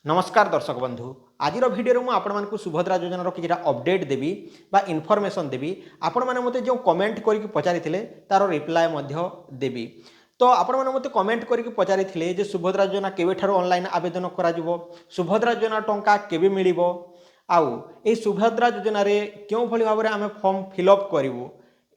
नमस्कार दर्शक बंधु आज भिडियो में आपण सुभद्रा योजनार कि अपडेट देवी बा इनफॉरमेशन देवी आपण मैंने मत जो कमेंट करके पचारि तार रिप्लाय देवी। तो आपण मैंने मत कमेंट करके पचारि सुभद्रा योजना केबेठार ऑनलाइन आवेदन करा सुभद्रा योजना टंका केबे मिलिबो आउ ए सुभद्रा योजना रे क्यों भली भाव आम फॉर्म फिलअप करूँ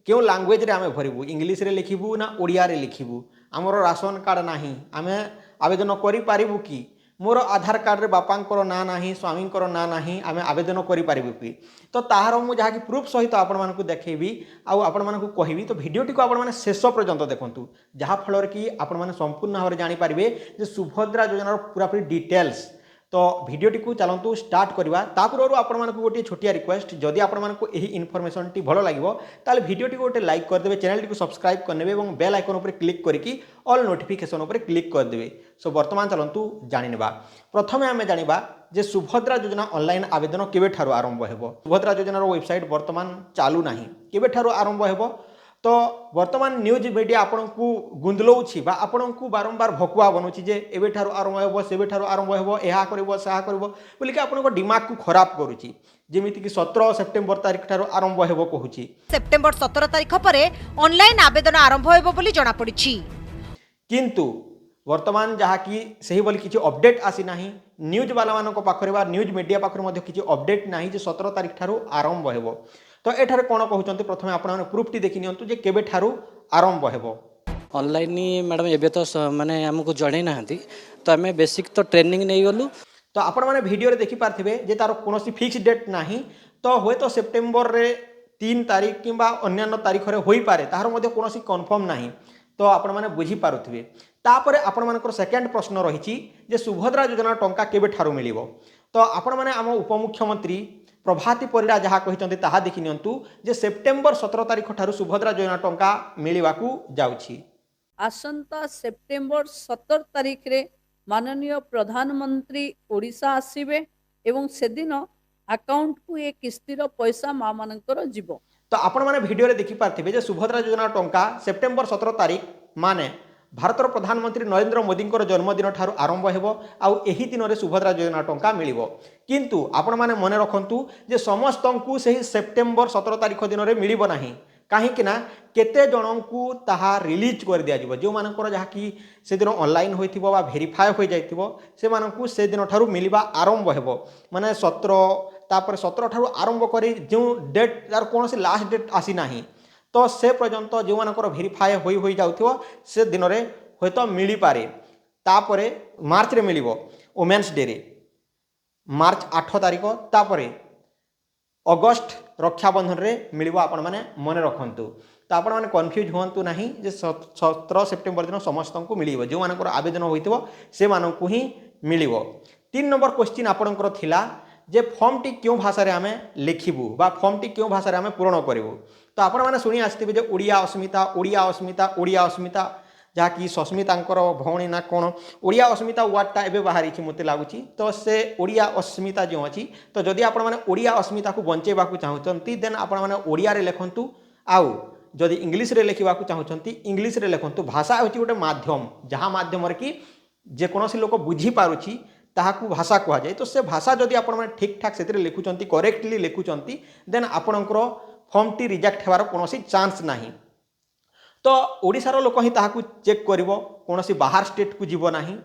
क्यों लैंग्वेज रे आमे भरबू इंग्लिश रे लिखिबू ना ओडिया रे लिखिबू आमर राशन कार्ड नाही आमे आवेदन करि पारिबू कि मोर आधार कार्ड रे बापांकर ना नाही स्वामींकर ना नाही आमे आवेदन करि पारिबू कि तो ताहार मु जहा कि प्रूफ सहित आपण मानकु देखैबी आउ आपण मानकु कहिबी। तो वीडियोटी को आपण माने शेष पर्यंत देखंतु जहा फल कि आपण माने संपूर्ण भाव जानि पारिबे जे सुभद्रा योजनार पूरा पूरी डिटेल्स। तो वीडियोटी को चलतु स्टार्ट करवा तापूर्व आपण गोटे छोटिया रिक्वेस्ट जदि आपको यही इनफॉरमेशन टी भल लगे ताल वीडियोटी को गोटे लाइक करदे चैनल को सब्सक्राइब करने और बेल आइकन उपर क्लिक करके ऑल नोटिफिकेशन उपर क्लिक करदे। सो वर्तमान चलतु जानिनेबा प्रथमे आमे जानिबा जे सुभद्रा योजना ऑनलाइन आवेदन केबेठारु आरंभ हेबो। सुभद्रा योजनार वेबसाइट वर्तमान चालू नाही केबेठारु आरंभ हेबो। तो वर्तमान न्यूज मीडिया आपन को गुंदलौछि बा आपन को बारंबार भकुआ बनौछि जे एबेठारु आरंभ हेबो सेबेठारु आरंभ हेबो एहा करबो साहा करबो बोली कि आपन को दिमाग को खराब करूछि जेमिति कि 17 सेप्टेम्बर तारिख ठारु आरंभ हेबो कहूछि। सेप्टेम्बर 17 तारिख परे ऑनलाइन आवेदन आरंभ हेबो बोली जणा पड़िछि किंतु वर्तमान जहा कि सही बोली किछि अपडेट आसी नाही न्यूज वाला मानको पाखरे बा न्यूज मीडिया पाखरे मध्ये किछि अपडेट नाही जे 17 तारिख ठारु आरंभ हेबो। तो एठारे कोन कहउचंती प्रथमे आपण प्रूफ टी देखि नियंतु जे केबे ठारु आरंभ हेबो। ऑनलाइन मैडम एबे तो माने हमको जणे नाहंती तो हमें बेसिक तो ट्रेनिंग नहीं गलु। तो आपण माने वीडियो रे देखि पारथिबे जे तार कोनोसी फिक्स डेट नाही तो होय तो सेप्टेम्बर रे 3 तारिख किंबा अन्य तारिख रे होई पारे तार मध्ये कोनोसी कंफर्म नाही। तो आपण माने बुझी पारुथिबे तापरे आपण मानकर सेकंड प्रश्न रहिछि जे सुभद्रा योजना टंका केबे ठारु मिलिबो। तो आपण माने आम उपमुख्यमंत्री प्रभाती परिडा जहाँ कहते ताहा देखि नियंतु जे सेप्टेम्बर 17 तारिख ठारु सुभद्रा योजना टंका मिलिबाकू जाउछि। आसंता सेप्टेम्बर 17 तारिख रे माननीय प्रधानमंत्री ओडिशा आसीबे एवं सेदिन अकाउंट को एक किस्तीर पैसा माँ मानकर जीवो। तो आपण माने वीडियो रे देखि पारथिबे जे सुभद्रा योजना टंका सेप्टेम्बर 17 तारिख माने भारतर प्रधानमंत्री नरेंद्र मोदी जन्मदिन ठारू आरंभ हेबो आउ एही दिन रे सुभद्रा योजना टंका मिलिबो। किंतु आपण माने मने रखंतु जे समस्तंकु सही सेप्टेम्बर 17 तारिख दिन रे मिलिबो नाही कहीं ना केते जनंकु ताहा रिलीज कर दिया जिवो जो मानकर जहा कि से दिन ऑनलाइन होइथिबो बा वेरीफाई हो जाइथिबो से मानकु से दिन ठारू मिलिबा आरंभ हेबो। माने 17 तापर 17 ठारू आरंभ करी जो डेट यार कोनोसी लास्ट डेट आसी नाही तो से पर्यंत जो मानकर वेरीफाई होई जाउथिबो से दिन रे होय मिली पारे। तापरे मार्च रे मिलिबो वुमेन्स डे रे मार्च 8 तारिख तापरे अगस्त रक्षाबंधन रे मिलिबो आपण माने मने रखंतु। तो आपण माने कन्फ्यूज होंतु नाही जे 17 सेप्टेम्बर दिन समस्त को मिलिबो जो मानकर आवेदन होइथिबो से मानकु ही मिलिबो। 3 नंबर क्वेश्चन आपणकर थिला जे फॉर्म टी क्यों भाषा रे आमे लिखिबू बा फॉर्म टी क्यों भाषा रे आमे पूर्ण करिवू। तो आपण माने सुनी आस्थिबे जे ओडिया अस्मिता जहाँ कि सस्मितांकर भौणी ना कौन ओडिया अस्मिता वार्डटा एबे बाहरी मते लागुची। तो से ओडिया अस्मिता जो अच्छी तो जदि आपण माने ओडिया अस्मिता को बंचेबाकू चाहूचंती देन आपण माने ओडिया रे लेखंतु आउ जदि इंग्लिश रे लेखिबाकू चाहूचंती इंग्लिश रे लेखंतु। भाषा होची गोटे माध्यम जहाँ माध्यम रे कि जे कोनोसी लोक बुझी पारुची ताहाकू भाषा कहा जाए। तो से भाषा जदि आपण माने ठीक ठाक सेतिर लिखुचंती करेक्टली लिखुचंती देन आपणकर फॉर्म टी रिजेक्ट हेबार कोनोसी चांस नाही। तो ओडिशार लोक ही ताहाकू चेक करिवो कोनोसी बाहर स्टेट को जीवो नाही।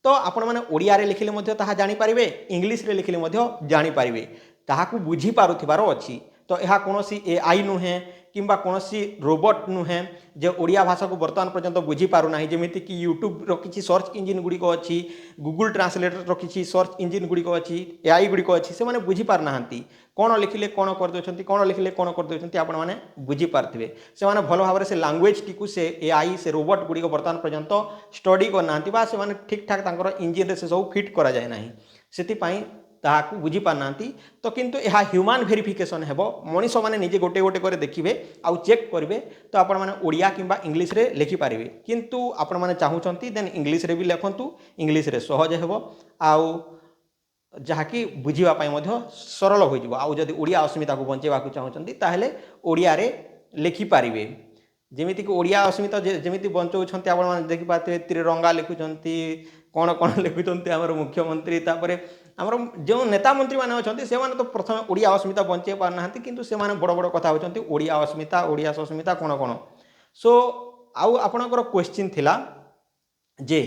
तो आपण माने ओडिया रे लिखिले मध्य ताहा जानि पारिबे इंग्लिश रे लिखिले मध्य जानि पारिबे ताहाकू बुझी पारुथिबार अछि। तो यह कोनोसी एआई नुहे किंबा कोनोसी रोबोट नुहे जे ओडिया भाषा को वर्तमान पर्यंत बुझी पारु नाही। जेमिति कि यूट्यूब रो किछि सर्च इंजिन गुडी को अछि गूगल ट्रांसलेटर रो किछि सर्च इंजिन गुडी को अछि एआई गुडी को अछि से माने बुझी पार नाहंती कोन लिखिले कोन कर दोछंती कोन लिखिले कोन कर दोछंती आपण माने बुझी पारथिबे से माने भलो भाबरे से लैंग्वेज टी को से एआई से रोबोट गुडी को वर्तमान पर्यंत स्टडी कर नाहंती बा से माने ठीक ठाक तांकर इंजिन रे से सब फिट करा जाय नाही सेति पई ताहाकू बुझी पारनांती। तो किंतु यह ह्यूमन वेरिफिकेशन हेबो मनीष माने निजे गोटे गोटे करे देखिबे आउ चेक करिवे तो आपण माने ओडिया किंबा इंग्लिश रे लिखि पारिबे। किंतु आपण माने चाहूचंती देन इंग्लिश रे भी लेखंतु इंग्लिश रे सहज हेबो आउ जहाँ कि बुझीबा पई मध्य सरल होई जिवो। आउ जदि ओडिया अस्मिता को बंचेबाकू चाहूचंती ताहेले ओडिया रे लिखि पारिबे ଯେମିତିକି ଓଡ଼ିଆ ଅସ୍ମିତା ଯେମିତି ବଞ୍ଚଉଛନ୍ତି ଆପଣମାନେ ଦେଖିପାରୁଥିବେ ତ୍ରିରଙ୍ଗା ଲେଖୁଛନ୍ତି କ'ଣ କ'ଣ ଲେଖୁଛନ୍ତି ଆମର ମୁଖ୍ୟମନ୍ତ୍ରୀ ତାପରେ ଆମର ଯେଉଁ ନେତା ମନ୍ତ୍ରୀମାନେ ଅଛନ୍ତି ସେମାନେ ତ ପ୍ରଥମେ ଓଡ଼ିଆ ଅସ୍ମିତା ବଞ୍ଚେଇ ପାରୁନାହାନ୍ତି କିନ୍ତୁ ସେମାନେ ବଡ଼ ବଡ଼ କଥା ହେଉଛନ୍ତି ଓଡ଼ିଆ ଅସ୍ମିତା ଓଡ଼ିଆ ସସ୍ମିତା କ'ଣ କ'ଣ ସୋ ଆଉ ଆପଣଙ୍କର କ୍ୱେଶ୍ଚିନ୍ ଥିଲା ଯେ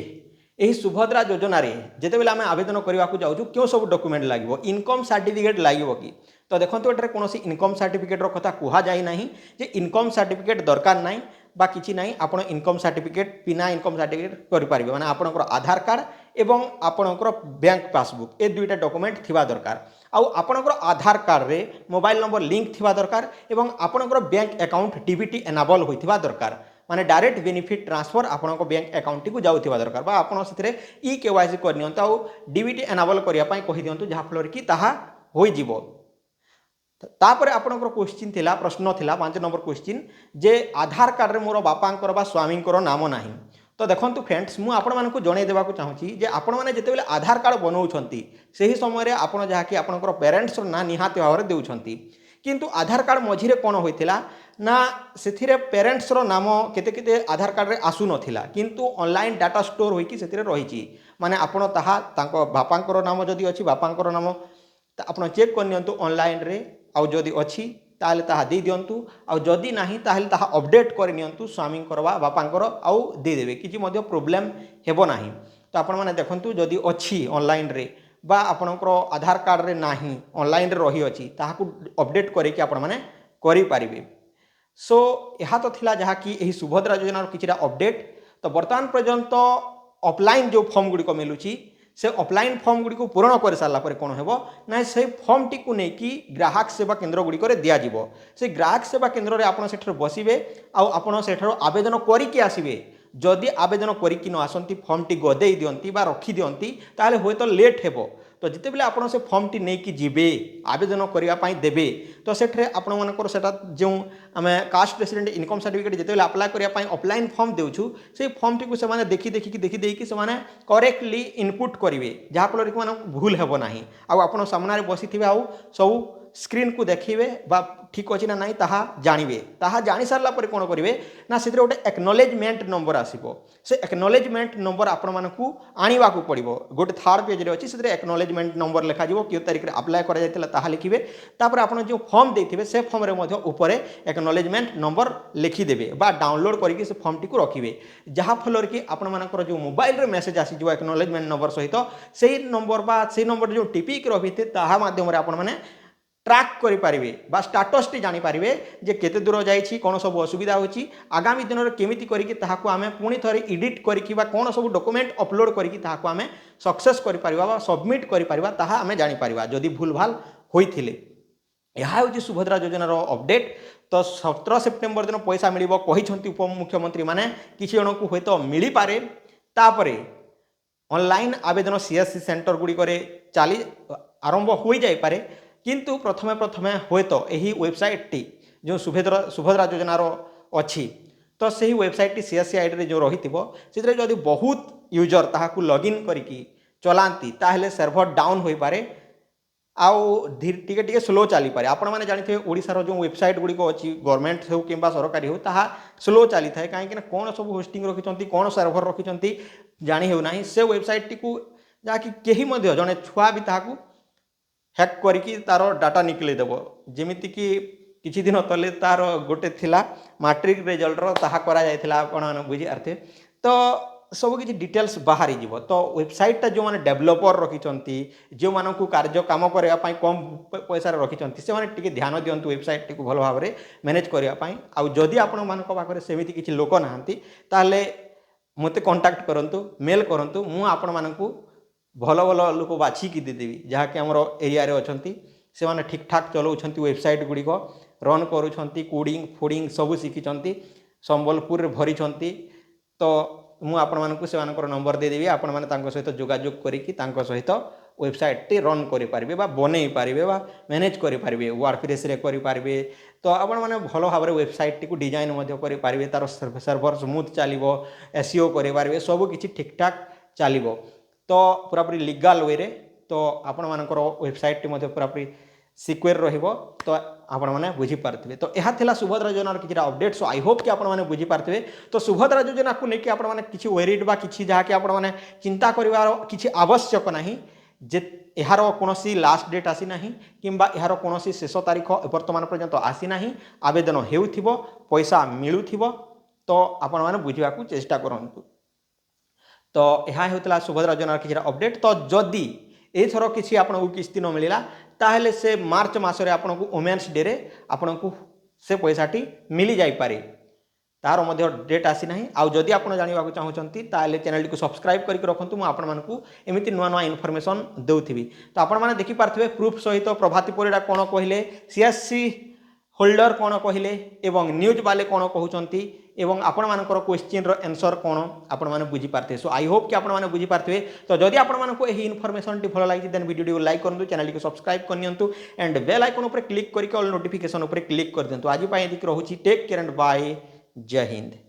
ଏହି ସୁଭଦ୍ରା ଯୋଜନାରେ ଯେତେବେଳେ ଆମେ ଆବେଦନ କରିବାକୁ ଯାଉଛୁ କେଉଁ ସବୁ ଡକୁମେଣ୍ଟ ଲାଗିବ ଇନକମ୍ ସାର୍ଟିଫିକେଟ୍ ଲାଗିବ କି ତ ଦେଖନ୍ତୁ ଏଠାରେ କୌଣସି ଇନକମ୍ ସାର୍ଟିଫିକେଟ୍ର କଥା କୁହାଯାଇ ନାହିଁ ଯେ ଇନକମ୍ ସାର୍ଟିଫିକେଟ୍ ଦରକାର ନାହିଁ বা କିଛି ନାହିଁ ଆପଣ ଇନକମ୍ ସାର୍ଟିଫିକେଟ୍ ବିନା ଇନକମ୍ ସାର୍ଟିଫିକେଟ୍ କରିପାରିବେ ମାନେ ଆପଣଙ୍କର ଆଧାର କାର୍ଡ଼ ଏବଂ ଆପଣଙ୍କର ବ୍ୟାଙ୍କ ପାସବୁକ୍ ଏ ଦୁଇଟା ଡକୁମେଣ୍ଟ ଥିବା ଦରକାର ଆଉ ଆପଣଙ୍କର ଆଧାର କାର୍ଡ଼ରେ ମୋବାଇଲ ନମ୍ବର ଲିଙ୍କ ଥିବା ଦରକାର ଏବଂ ଆପଣଙ୍କର ବ୍ୟାଙ୍କ ଆକାଉଣ୍ଟ ଡିବିଟି ଏନାବଲ୍ ହୋଇଥିବା ଦରକାର ମାନେ ଡାଇରେକ୍ଟ ବେନିଫିଟ୍ ଟ୍ରାନ୍ସଫର ଆପଣଙ୍କ ବ୍ୟାଙ୍କ ଆକାଉଣ୍ଟଟିକୁ ଯାଉଥିବା ଦରକାର ବା ଆପଣ ସେଥିରେ କେୱାଇସି କରିନିଅନ୍ତୁ ଆଉ ଡିବିଟି ଏନାବଲ୍ କରିବା ପାଇଁ କହିଦିଅନ୍ତୁ ଯାହାଫଳରେ କି ତାହା ହୋଇଯିବ तापर आपणकर क्वेश्चन थिला प्रश्न थिला 5 नंबर क्वेश्चन जे आधार कार्ड रे मोर बापांकर बा स्वामींकर नाम नाही तो देखंतु फ्रेंड्स मु आपण मानकु जणै देबाकू चाहूची जे आपण माने जेतेबेले आधार कार्ड बनौछंती सेही समय रे आपण जहा कि आपणकर पेरेंट्स ना निहाती भाव रे देउछंती किंतु आधार कार्ड मझिरे कोन होइथिला ना सेथिरे पेरेंट्स रो नाम केते केते आधार कार्ड रे आसु नथिला किंतु ऑनलाइन डाटा स्टोर होइकी सेथिरे रहिची माने आपण ताहा तांको बापांकर नाम जदी अछि बापांकर नाम आपण चेक करनियंतु ऑनलाइन रे आउ जदि अच्छी ताहले ताहा दे दियंतु आउ जदि नाही ताहले ताहा अपडेट कर नियंतु स्वामी करवा बापांकर आउ दे देबे किछि मध्य प्रॉब्लम हेबो नाही तो आपण माने देखंतु जदि अच्छी ऑनलाइन रे बा आपणकर आधार कार्ड रे नाही ऑनलाइन रे रही अछि ताहाकु अपडेट करे कि आपण माने करि पारिबे सो यहा तो थिला जहा कि एही सुभद्रा योजना रो किछिरा अपडेट तो वर्तमान पर्यंत ऑफलाइन जो फॉर्म गुडी को मिलुची से ऑफलाइन फॉर्म गुड़ी को पूरण कर सारा पर कौन हो ना से फॉर्म टी को लेकिन ग्राहक सेवा केन्द्र गुड़ी दिज्व से ग्राहक सेवा केन्द्र में आपड़ से बसवे आपड़ से आवेदन करके आसवे जदि आवेदन करके न आसती फॉर्म टी गदे दिंती रखी दिंती ताले हुए तो लेट हेबो तो जिते बेले आपड़ से फॉर्म टी नहीं जीवे आवेदन करने देवे तो सेठे आपण मानकर सेटा जो आम कास्ट रेसिडेंट इनकम सर्टिफिकेट जिते अप्लाई करने ऑफलाइन फॉर्म देउछु से फॉर्म टी को से देखी देखी से करेक्टली इनपुट करेंगे जहाँफल कि भूल हेब ना आपड़ सामने बसी थे आउ सब स्क्रीन को देखिए बा ठीक अच्छी ना ना ताहा जानवे ताहा जानी सारा पर कौन करेंगे ना से गोटे एक्नोलेजमेंट नंबर आसो से एक्नोलेजमेंट नंबर आपण मानकू आनिबा को पड़ो गोटे थर्ड पेज रे अच्छी से एक्नोलेजमेंट नंबर लिखा क्यों तारीख में अप्लाई करा लिखिए तापर आप जो फॉर्म देते से फॉर्म रे ऊपर एक्नोलेजमेंट नंबर लिखिदेवे बा डाउनलोड करके से फॉर्म टी को रखिए जहाँफल कि आपण मानकर जो मोबाइल रे मेसेज आसीज एक्नोलेजमेंट नंबर सहित से नंबर बा से नंबर जो टिपिक रखिथे ताहा माध्यम आपण माने ट्रैक करें बा स्टाटस टी जानीपारे जे केते दूर जाइए कौन सब असुविधा होची आगामी दिन में केमिति करिकि ताहाकु आमे पुणी थरे एडिट करिकि बा कौन सब डॉक्यूमेंट अपलोड करिकि ताहाकु आमे सक्सेस करि परिबा बा सबमिट करि परिबा ताहा आमे जानि परिबा जदि भूल भाल होइथिले यह हूँ सुभद्रा योजनार अपडेट तो 17 सेप्टेम्बर दिन पैसा मिलिबो कहिसंती उपमुख्यमंत्री माने किछि जन को होय तो मिली पारे तापरे ऑनलाइन आवेदन सीएससी सेंटर गुडी करे चाली आरंभ होई जाय पारे किंतु प्रथमे प्रथमे हुए तो यही वेबसाइट टी जो सुभद्रा योजनार अच्छी तो सही वेबसाइट टी सीएससी आईडी जो रही से जदि बहुत यूजर ताहाकु लॉगिन करिकी चलांती ताहले सर्वर डाउन हो पारे आउ टिके टिके स्लो चली पारे आपण माने जानिथे ओडिसार जो वेबसाइट गुडी को अच्छी गवर्नमेंट हो किंबा सरकारी हो ताहा स्लो चली थाए कहीं कौन सब होस्टिंग रखिंट कौन सर्वर रखिंट जानी हो ना से वेबसाइट टी को जहाँकि कहीं जड़े छुआ भी ताहाकु हैक करिकी तार डाटा निकले देव जेमिति कि किछि दिन तले तार गोटे थिला मैट्रिक रिजल्ट रो ताहा करा जायथिला आपण बुझी अर्थे तो सब किछि डिटेल्स बाहरी जीवो तो वेबसाइट ता जो माने डेवलपर रखिचंती जो मानकु कार्य काम करया पई कम पैसा रखिचंती से माने टिके ध्यान दियंतु वेबसाइट टिकु भलो भाबरे मैनेज करया पई आ जदी आपण मानक पाखरे सेमिति किछि लोक नाहंती ताले मते कांटेक्ट करंतु मेल करंतु मु आपण मानकु भल भल लोक बाछिकी देदेवी जहाँकि आमर एरिया अच्छी से माने ठीक ठाक चलाउछंती वेबसाइट गुड़िक रन करूछंती कोडिंग फोडिंग सब शिखिचंती संबलपुर रे भरिछंती तो मु आपण मानकु से मानकर नंबर देदेवी आपण माने तांको सहित जोगाजोग करिकि तांको सहित वेबसाइट टी रन करि पारिबे बा बनै पारिबे बा मैनेज करि पारिबे वर्डप्रेस रे करि पारिबे तो आपण माने भलो भाबरे वेबसाइट टी को डिजाइन मध्य करि पारिबे तार सर्वर स्मूथ चलिबो एसईओ करि पारिबे सब किछि ठीक ठाक चलिबो तो पूरापूरी लीगल वे रे तो आपण मानकर वेबसाइट टी पूरापूरी सिक्योर रहिबो तो आपण माने बुझी पारथिबे। तो एहा थिला सुभद्रा योजनार किछिटा अपडेट। सो आई होप कि आपण माने बुझी पारथिबे। तो सुभद्रा योजना को नेकी आपण माने किछि वेरिड बा किछि जहा कि आपण माने चिंता करिवार किछि आवश्यक नाही जे एहार कोनोसी लास्ट डेट आसी नाही किंबा एहार कोनोसी शेष तारीख वर्तमान पर्यंत आसी नाही। आवेदन हेउथिबो पैसा मिलुथिबो तो आपण माने बुझिबा को चेष्टा करंतु। तो यह होता सुभद्रा योजनार किछिटा अपडेट। तो जदि एथर किसी आपको किस्ती न मिलला ताहले से मार्च मासरे आपको वुमेन्स डे रे आपको से पैसाटी मिली जाई पारे। तार मध्य डेट आसी नाही। आउ जदि आप जानवा चाहूँगी ताहले चैनल को सब्सक्राइब करके रखुँ। मुझे एमती नुआ नुआ इनफॉरमेशन देउथिबी। तो आपण माने देखि पारथिबे प्रूफ सहित प्रभाती परिडा कोन कहले, सीएससी होल्डर कौन कहले एवं न्यूज वाले कौन कहते एवं आपण मानकर क्वेश्चन रो आंसर कौन आपण माने बुझी पारथे। सो आई होप कि आपण माने बुझी पारथे। तो जदि आपण मानक एही इनफॉरमेशन टी भल लागि देन वीडियो को लाइक करंतु, चैनल को सब्सक्राइब करनियंतु एंड बेल आइकन ऊपर क्लिक करके ऑल नोटिफिकेशन ऊपर क्लिक कर दियंतु। आज पई एदिक रहूची टेक केयर एंड बाय। जय हिंद।